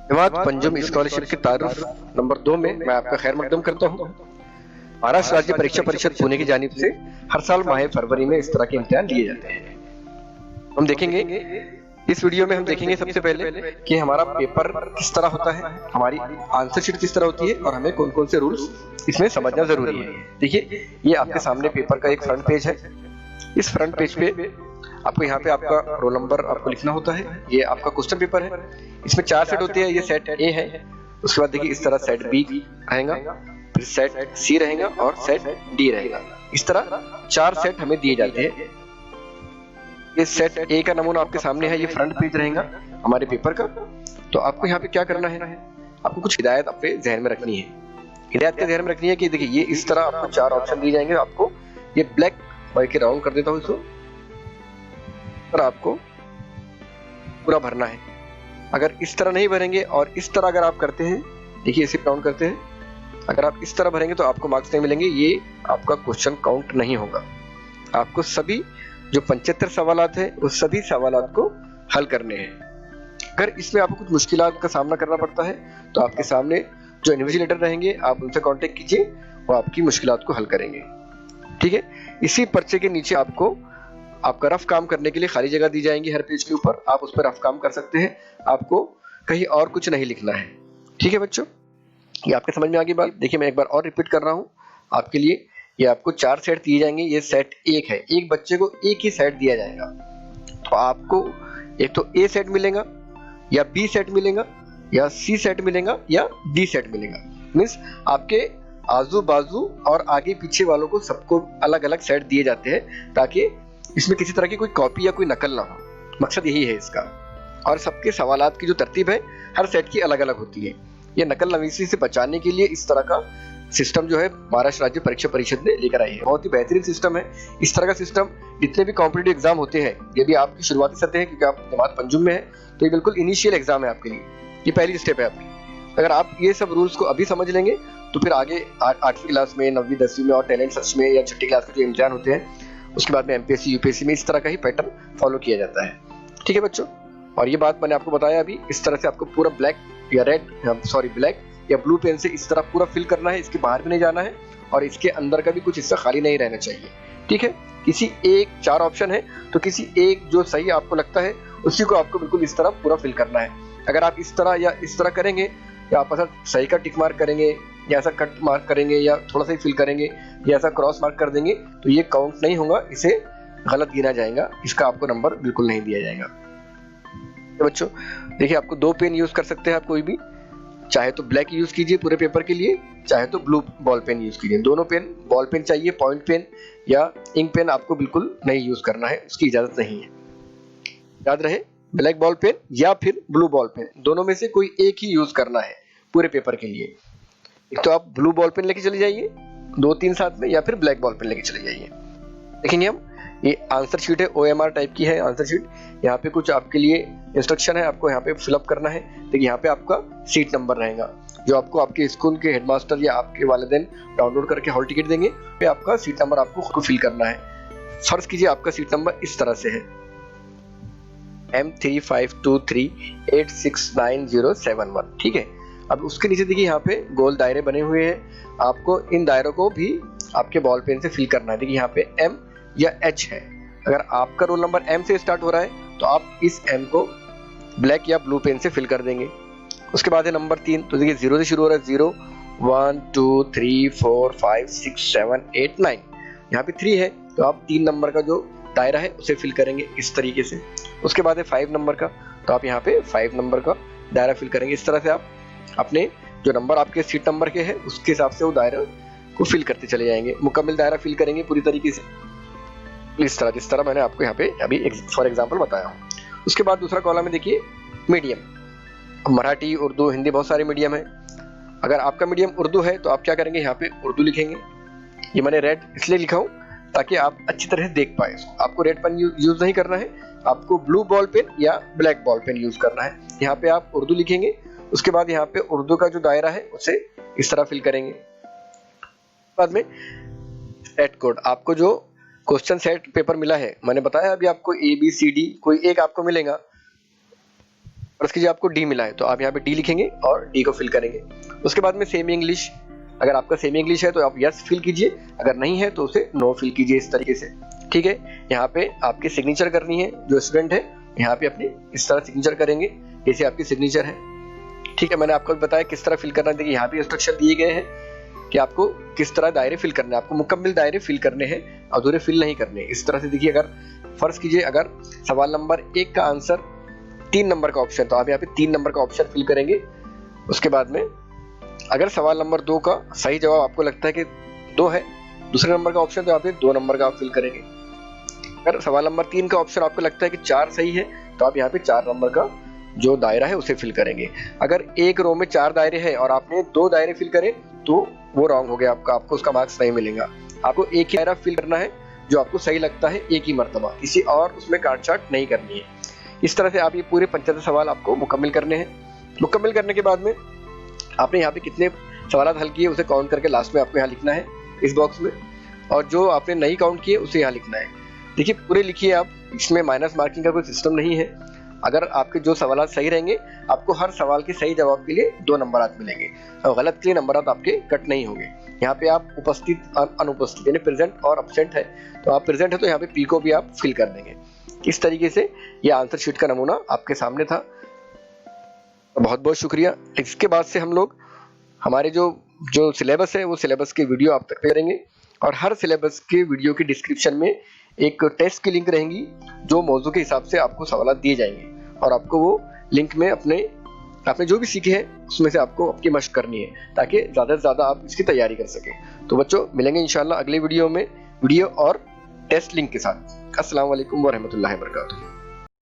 हिमात पंजुम scholarship की तारुफ number 2 में मैं आपका खैर मकदम करता हूँ। महाराष्ट्र राज्य परीक्षा परिषद पुणे की जानिब से हर साल माह फरवरी में इस तरह के इम्तिहान लिए जाते हैं। हम देखेंगे इस वीडियो में, हम देखेंगे सबसे पहले कि हमारा पेपर किस तरह होता है, हमारी आंसर शीट किस तरह होती है और हमें कौन कौन से रूल्स इसमें समझना जरूरी है। देखिए, ये आपके सामने पेपर का एक फ्रंट पेज है। इस फ्रंट पेज पे आपको यहाँ पे आपका रोल नंबर आपको लिखना होता है। ये आपका क्वेश्चन पेपर है, इसमें 4 सेट होते हैं। ये सेट ए है, उसके बाद देखिए इस तरह सेट बी रहेगा, फिर सेट सी रहेगा और सेट डी रहेगा। इस तरह 4 सेट हमें दिए जाते हैं। ये सेट ए का नमूना आपके सामने है, ये फ्रंट पेज रहेगा हमारे पेपर का। तो आपको यहाँ पे क्या करना है, आपको कुछ हिदायत अपने जहन में रखनी है। हिदायत के जहन में रखनी है कि देखिए ये इस तरह आपको 4 ऑप्शन दिए जाएंगे। आपको ये ब्लैक व्हाइट के राउंड कर देता हूँ इसको, पर आपको पूरा भरना है। अगर इस तरह नहीं भरेंगे और इस तरह अगर आप करते हैं, देखिए इसे काउंट करते हैं, अगर आप इस तरह भरेंगे तो आपको मार्क्स नहीं मिलेंगे। ये आपका क्वेश्चन काउंट नहीं होगा। आपको सभी जो 75 सवालात हैं उस सभी सवालात को हल करने हैं। अगर इसमें आपको कुछ मुश्किलात का सामना करना पड़ता है तो आपके सामने जो इन्विजिलेटर रहेंगे आप उनसे कांटेक्ट कीजिए, वो आपकी मुश्किलात को हल करेंगे। ठीक है, इसी पर्चे के नीचे आपको आपका रफ काम करने के लिए खाली जगह दी जाएंगी हर पेज के ऊपर। आप उस पर रफ काम कर सकते हैं, आपको कहीं और कुछ नहीं लिखना है। ठीक है बच्चों, ये आपके समझ में आ गई बात। देखिए मैं एक बार और रिपीट कर रहा हूँ आपके लिए। ये आपको 4 सेट दिए जाएंगे। ये सेट 1 है, एक बच्चे को एक ही सेट दिया जाएगा। तो आपको एक तो ए सेट मिलेगा या बी सेट मिलेगा या सी सेट मिलेगा या डी सेट मिलेगा। मीन्स आपके आजू बाजू और आगे पीछे वालों को सबको अलग अलग सेट दिए जाते हैं, ताकि इसमें किसी तरह की कोई कॉपी या कोई नकल ना हो। मकसद यही है इसका। और सबके सवालात की जो तरतीब है हर सेट की अलग अलग होती है। ये नकल नवीसी से बचाने के लिए इस तरह का सिस्टम जो है महाराष्ट्र राज्य परीक्षा परिषद ने लेकर आई है। बहुत ही बेहतरीन सिस्टम है। इस तरह का सिस्टम जितने भी कॉम्पिटिटिव एग्जाम होते हैं, ये भी आपकी शुरुआती सतह है क्योंकि आप जमात पंजुम में है, तो ये बिल्कुल इनिशियल एग्जाम है आपके लिए। ये पहली स्टेप है आपकी। अगर आप ये सब रूल्स को अभी समझ लेंगे तो फिर आगे 8वीं क्लास में, 9वीं 10वीं में और टैलेंट सर्च में या 6ठी क्लास के जो इम्तिहान होते हैं उसके बाद में एमपीएससी यूपीएससी में इस तरह का ही पैटर्न फॉलो किया जाता है। ठीक है बच्चों, और ये बात मैंने आपको बताया अभी। इस तरह से आपको पूरा ब्लैक या ब्लैक या ब्लू पेन से इस तरह पूरा फिल करना है। इसके बाहर भी नहीं जाना है और इसके अंदर का भी कुछ हिस्सा खाली नहीं रहना चाहिए। ठीक है, किसी एक 4 ऑप्शन है तो किसी एक जो सही आपको लगता है उसी को आपको बिल्कुल इस तरह पूरा फिल करना है। अगर आप इस तरह या इस तरह करेंगे या आप ऐसा सही का टिक मार्क करेंगे या ऐसा कट मार्क करेंगे या थोड़ा सा ही फिल करेंगे या ऐसा क्रॉस मार्क कर देंगे तो ये काउंट नहीं होगा, इसे गलत गिना जाएगा, इसका आपको नंबर बिल्कुल नहीं दिया जाएगा। तो बच्चों देखिए, आपको 2 पेन यूज कर सकते हैं आप कोई भी, चाहे तो ब्लैक यूज कीजिए पूरे पेपर के लिए, चाहे तो ब्लू बॉल पेन यूज कीजिए। दोनों पेन, बॉल पेन चाहिए, पॉइंट पेन या इंक पेन आपको बिल्कुल नहीं यूज करना है, उसकी इजाजत नहीं है। याद रहे, ब्लैक बॉल पेन या फिर ब्लू बॉल पेन, दोनों में से कोई एक ही यूज करना है पूरे पेपर के लिए। एक तो आप ब्लू बॉल पेन लेके चले जाइए 2-3 साथ में, या फिर ब्लैक बॉल पेन लेके चले जाइए। देखेंगे हम, ये आंसर शीट है, OMR टाइप की है आंसर शीट। यहाँ पे कुछ आपके लिए इंस्ट्रक्शन है, आपको यहाँ पे फिलअप करना है। देखिए यहाँ पे आपका सीट नंबर रहेगा जो आपको आपके स्कूल के हेडमास्टर या आपके वालिदैन डाउनलोड करके हॉल टिकट देंगे। पे आपका सीट नंबर आपको खुद को फिल करना है। फर्ज कीजिए आपका सीट नंबर इस तरह से है M3523869071। ठीक है, अब उसके नीचे देखिए यहाँ पे गोल दायरे बने हुए हैं। आपको इन दायरों को भी आपके बॉल पेन से फिल करना है। देखिए यहाँ पे M या H है। अगर आपका रोल नंबर M से स्टार्ट हो रहा है तो आप इस M को ब्लैक या ब्लू पेन से फिल कर देंगे। उसके बाद है नंबर 3, तो देखिए 0 से शुरू हो रहा है, 0 1 2 3 4 5 6 7 8 9। यहाँ पे 3 है तो आप 3 नंबर का जो दायरा है उसे फिल करेंगे इस तरीके से। उसके बाद है 5 नंबर का, तो आप यहाँ पे 5 नंबर का दायरा फिल करेंगे। इस तरह से आप अपने जो नंबर आपके सीट नंबर के हैं उसके हिसाब से वो दायरा को फिल करते चले जाएंगे। मुकम्मल दायरा फिल करेंगे पूरी तरीके से, इस तरह जिस तरह मैंने आपको यहाँ पे अभी फॉर एग्जांपल बताया हूँ। उसके बाद दूसरा कॉलम में देखिए मीडियम, मराठी, उर्दू, हिंदी, बहुत सारे मीडियम है। अगर आपका मीडियम उर्दू है तो आप क्या करेंगे, यहाँ पे उर्दू लिखेंगे। ये मैंने रेड इसलिए लिखा हूँ ताकि आप अच्छी तरह से देख पाए। आपको रेड पेन यूज नहीं करना है, आपको ब्लू बॉल पेन या ब्लैक बॉल पेन यूज करना है। यहाँ पे आप उर्दू लिखेंगे। उसके बाद यहाँ पे उर्दू का जो दायरा है उसे इस तरह फिल करेंगे। बाद में सेट कोड, आपको जो क्वेश्चन सेट पेपर मिला है, मैंने बताया अभी आपको ABCD कोई एक आपको मिलेगा, फर्ज कीजिए आपको डी मिला है तो आप यहाँ पे डी लिखेंगे और डी को फिल करेंगे। उसके बाद में सेमी इंग्लिश, अगर आपका सेमी इंग्लिश है तो आप यस फिल कीजिए, अगर नहीं है तो उसे नो फिल कीजिए इस तरीके से। ठीक है, यहाँ पे आपकी सिग्नेचर करनी है, जो स्टूडेंट है यहाँ पे अपनी इस तरह सिग्नेचर करेंगे जैसे आपकी सिग्नेचर है। ठीक है, मैंने आपको बताया किस तरह फिल करना है। देखिए यहाँ पे इंस्ट्रक्शन दिए गए हैं कि आपको किस तरह दायरे फिल करने हैं, आपको मुकम्मल दायरे फिल करने हैं, अधूरे फिल नहीं करने। इस तरह से देखिए, अगर फर्ज कीजिए अगर सवाल नंबर 1 का आंसर 3 नंबर का ऑप्शन, तो आप यहाँ पे 3 नंबर का ऑप्शन फिल करेंगे। उसके बाद में अगर सवाल नंबर 2 का सही जवाब आपको लगता है कि 2 है, दूसरे नंबर का ऑप्शन, तो यहाँ पे 2 नंबर का आप फिल करेंगे। अगर सवाल नंबर 3 का ऑप्शन आपको लगता है कि 4 सही है, तो आप यहाँ पे 4 नंबर का जो दायरा है उसे फिल करेंगे। अगर एक रो में 4 दायरे हैं और आपने 2 दायरे फिल करे तो वो रॉन्ग हो गया आपका, आपको उसका मार्क्स नहीं मिलेगा। आपको एक ही दायरा फिल करना है जो आपको सही लगता है एक ही मर्तबा, किसी और उसमें काट छाट नहीं करनी है। इस तरह से आप ये पूरे 75 सवाल आपको मुकम्मल करने हैं। मुकम्मल करने के बाद में आपने यहाँ पे कितने सवाल हल किए उसे काउंट करके लास्ट में आपको यहाँ लिखना है इस बॉक्स में, और जो आपने नहीं काउंट किए उसे यहाँ लिखना है। देखिए पूरे लिखिए आप, इसमें माइनस मार्किंग का कोई सिस्टम नहीं है। अगर आपके जो सवाल सही रहेंगे आपको हर सवाल के सही जवाब के लिए 2 नंबर मिलेंगे और गलत के लिए नंबर आपके कट नहीं होंगे। यहाँ पे आप उपस्थित अनुपस्थित यानी प्रेजेंट और एब्सेंट है, तो आप प्रेजेंट है तो यहाँ पे पी को भी आप फिल कर देंगे। इस तरीके से ये आंसर शीट का नमूना आपके सामने था। बहुत बहुत शुक्रिया। इसके बाद से हम लोग हमारे जो सिलेबस है वो सिलेबस की वीडियो आप तक करेंगे, और हर सिलेबस के वीडियो की डिस्क्रिप्शन में एक टेस्ट की लिंक रहेंगी जो मौजू के हिसाब से आपको सवाल दिए जाएंगे, और आपको वो लिंक में आपने जो भी सीखे हैं उसमें से आपको आपकी मशक करनी है ताकि ज़्यादा से ज़्यादा आप इसकी तैयारी कर सकें। तो बच्चों मिलेंगे इंशाल्लाह अगले वीडियो में वीडियो और टेस्ट लिंक के साथ। अस्सलाम वालेकुम व रहमतुल्लाहि व बरकातुहू।